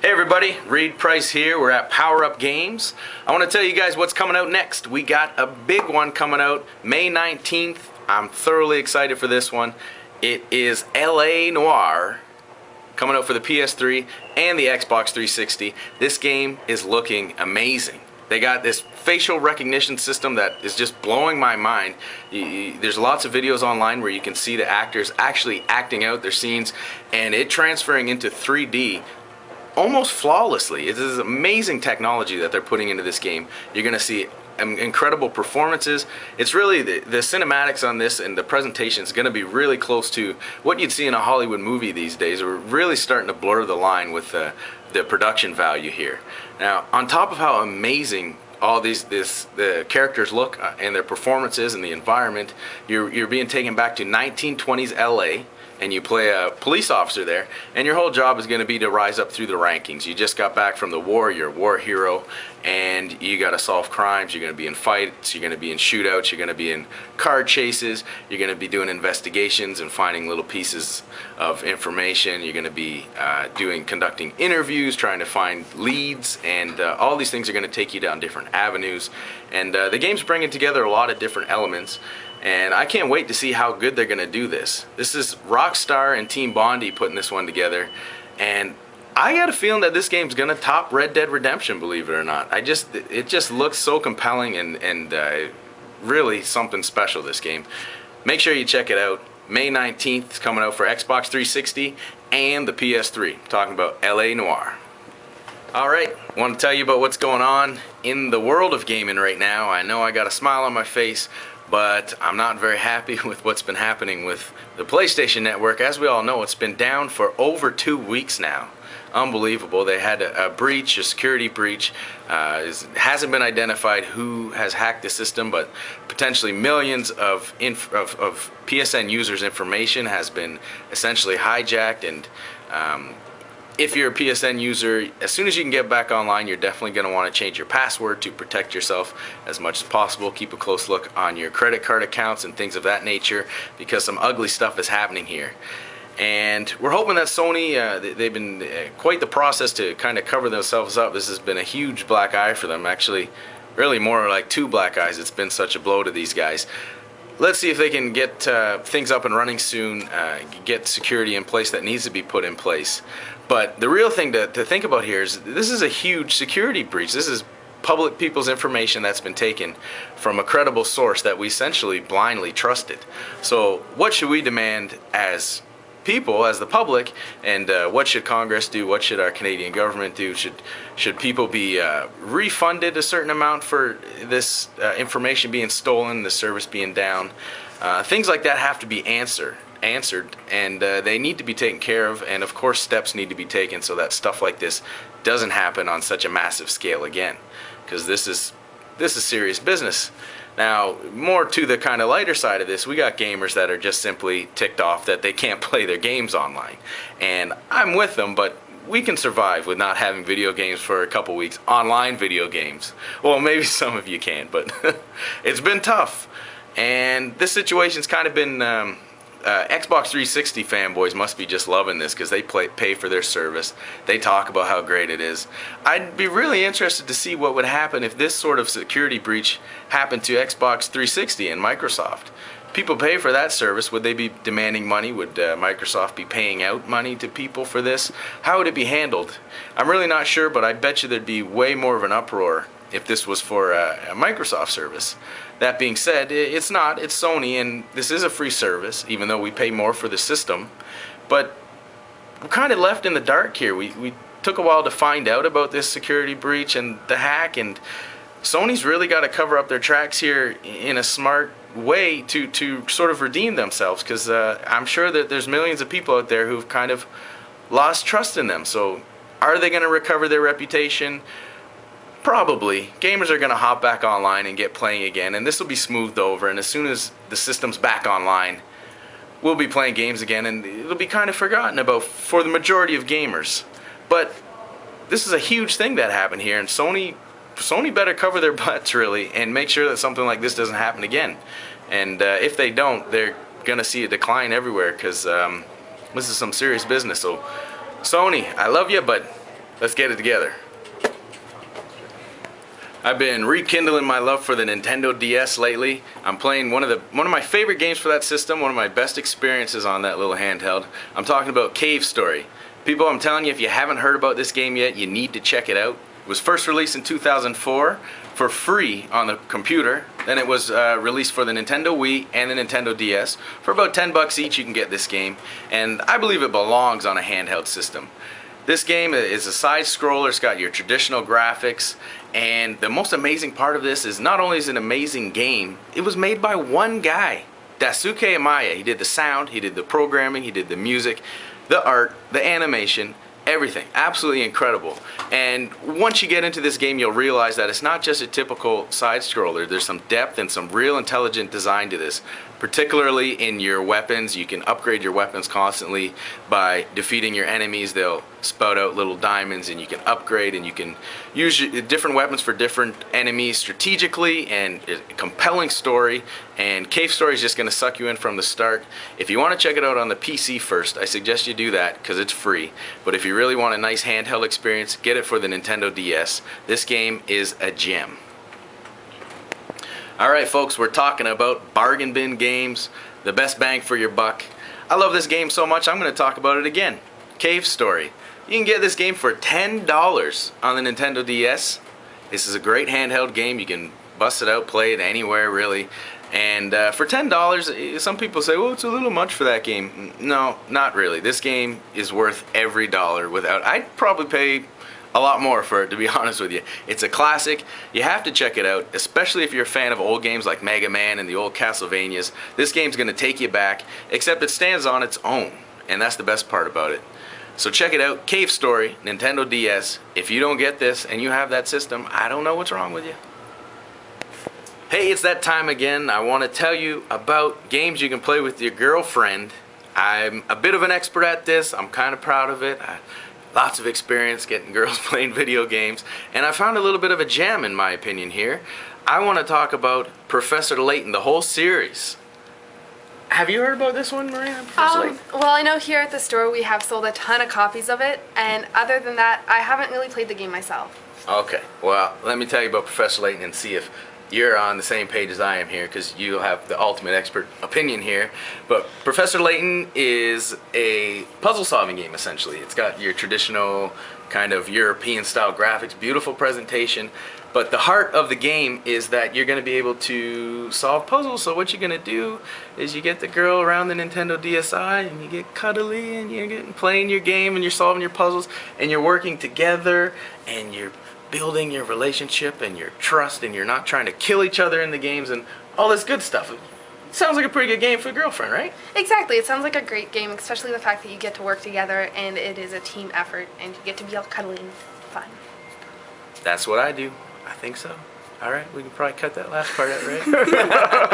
Hey everybody, Reid Price here. We're at Power Up Games. I want to tell you guys what's coming out next. We got a big one coming out May 19th. I'm thoroughly excited for this one. It is LA Noire coming out for the PS3 and the Xbox 360. This game is looking amazing. They got this facial recognition system that is just blowing my mind. There's lots of videos online where you can see the actors actually acting out their scenes and it transferring into 3D almost flawlessly. It is amazing technology that they're putting into this game. You're going to see incredible performances. It's really the cinematics on this and the presentation is going to be really close to what you'd see in a Hollywood movie these days. We're really starting to blur the line with the production value here. Now, on top of how amazing all the characters look and their performances and the environment, you're being taken back to 1920s LA. And you play a police officer there, and your whole job is going to be to rise up through the rankings. You just got back from the war, you're a war hero, and you got to solve crimes. You're going to be in fights, you're going to be in shootouts, you're going to be in car chases, you're going to be doing investigations and finding little pieces of information. You're going to be conducting interviews, trying to find leads, and all these things are going to take you down different avenues. And the game's bringing together a lot of different elements. And I can't wait to see how good they're going to do this. This is Rockstar and Team Bondi putting this one together. And I got a feeling that this game's going to top Red Dead Redemption, believe it or not. It just looks so compelling and really something special, this game. Make sure you check it out. May 19th, it's coming out for Xbox 360 and the PS3. I'm talking about LA Noire. Alright, I want to tell you about what's going on in the world of gaming right now. I know I got a smile on my face, but I'm not very happy with what's been happening with the PlayStation Network. As we all know, it's been down for over 2 weeks now. Unbelievable. They had a breach, a security breach. It hasn't been identified who has hacked the system, but potentially millions of PSN users' information has been essentially hijacked. And if you're a PSN user, as soon as you can get back online, you're definitely going to want to change your password to protect yourself as much as possible. Keep a close look on your credit card accounts and things of that nature, because some ugly stuff is happening here. And we're hoping that Sony, they've been quite the process to kind of cover themselves up. This has been a huge black eye for them. Actually, really more like 2 black eyes. It's been such a blow to these guys. Let's see if they can get things up and running soon, get security in place that needs to be put in place. But the real thing to think about here is this is a huge security breach. This is public people's information that's been taken from a credible source that we essentially blindly trusted. So what should we demand as people, as the public, and what should Congress do? What should our Canadian government do? Should people be refunded a certain amount for this information being stolen, the service being down? Things like that have to be answered, and they need to be taken care of, and of course steps need to be taken so that stuff like this doesn't happen on such a massive scale again, because this is serious business. Now, more to the kind of lighter side of this, we got gamers that are just simply ticked off that they can't play their games online. And I'm with them, but we can survive with not having video games for a couple weeks. Online video games. Well, maybe some of you can, but it's been tough. And this situation's kind of been... Xbox 360 fanboys must be just loving this because they pay for their service. They talk about how great it is. I'd be really interested to see what would happen if this sort of security breach happened to Xbox 360 and Microsoft. People pay for that service. Would they be demanding money? Would Microsoft be paying out money to people for this? How would it be handled? I'm really not sure, but I bet you there'd be way more of an uproar if this was for a Microsoft service. That being said, it's not. It's Sony, and this is a free service, even though we pay more for the system. But we're kind of left in the dark here. We took a while to find out about this security breach and the hack, and Sony's really got to cover up their tracks here in a smart way to sort of redeem themselves, because I'm sure that there's millions of people out there who've kind of lost trust in them. So are they going to recover their reputation? Probably. Gamers are going to hop back online and get playing again, and this will be smoothed over, and as soon as the system's back online, we'll be playing games again, and it'll be kind of forgotten about for the majority of gamers. But this is a huge thing that happened here, and Sony better cover their butts, really, and make sure that something like this doesn't happen again. And if they don't, they're going to see a decline everywhere, because this is some serious business. So Sony, I love you, but Let's get it together. I've been rekindling my love for the Nintendo DS lately. I'm playing one of my favorite games for that system, one of my best experiences on that little handheld. I'm talking about Cave Story. People, I'm telling you, if you haven't heard about this game yet, you need to check it out. It was first released in 2004 for free on the computer. Then it was released for the Nintendo Wii and the Nintendo DS. For about 10 bucks each, you can get this game. And I believe it belongs on a handheld system. This game is a side scroller. It's got your traditional graphics, and the most amazing part of this is not only is it an amazing game, it was made by one guy, Daisuke Amaya. He did the sound, he did the programming, he did the music, the art, the animation, everything. Absolutely incredible. And once you get into this game, you'll realize that it's not just a typical side scroller. There's some depth and some real intelligent design to this, particularly in your weapons. You can upgrade your weapons constantly by defeating your enemies. They'll spout out little diamonds, and you can upgrade, and you can use different weapons for different enemies strategically, and a compelling story. And Cave Story is just going to suck you in from the start. If you want to check it out on the PC first, I suggest you do that because it's free. But if you really want a nice handheld experience, get it for the Nintendo DS. This game is a gem. Alright folks, we're talking about bargain bin games, the best bang for your buck. I love this game so much, I'm going to talk about it again. Cave Story. You can get this game for $10 on the Nintendo DS. This is a great handheld game. You can bust it out, play it anywhere really. And for $10, some people say, well, it's a little much for that game. No, not really. This game is worth every dollar. I'd probably pay a lot more for it, to be honest with you. It's a classic. You have to check it out, especially if you're a fan of old games like Mega Man and the old Castlevanias. This game's going to take you back, except it stands on its own, and that's the best part about it. So check it out, Cave Story, Nintendo DS. If you don't get this and you have that system, I don't know what's wrong with you. Hey, it's that time again. I want to tell you about games you can play with your girlfriend. I'm a bit of an expert at this. I'm kind of proud of it. Lots of experience getting girls playing video games, and I found a little bit of a gem in my opinion here. I want to talk about Professor Layton, the whole series. Have you heard about this one, Maria? Well, I know here at the store we have sold a ton of copies of it, and other than that, I haven't really played the game myself. Okay, well, let me tell you about Professor Layton and see if you're on the same page as I am here, because you have the ultimate expert opinion here. But Professor Layton is a puzzle-solving game, essentially. It's got your traditional kind of European-style graphics, beautiful presentation, but the heart of the game is that you're going to be able to solve puzzles. So what you're going to do is you get the girl around the Nintendo DSi, and you get cuddly, and you're playing your game, and you're solving your puzzles, and you're working together, and you're building your relationship and your trust, and you're not trying to kill each other in the games and all this good stuff. It sounds like a pretty good game for a girlfriend, right? Exactly. It sounds like a great game, especially the fact that you get to work together and it is a team effort and you get to be all cuddly and fun. That's what I do. I think so. Alright, we can probably cut that last part out, right?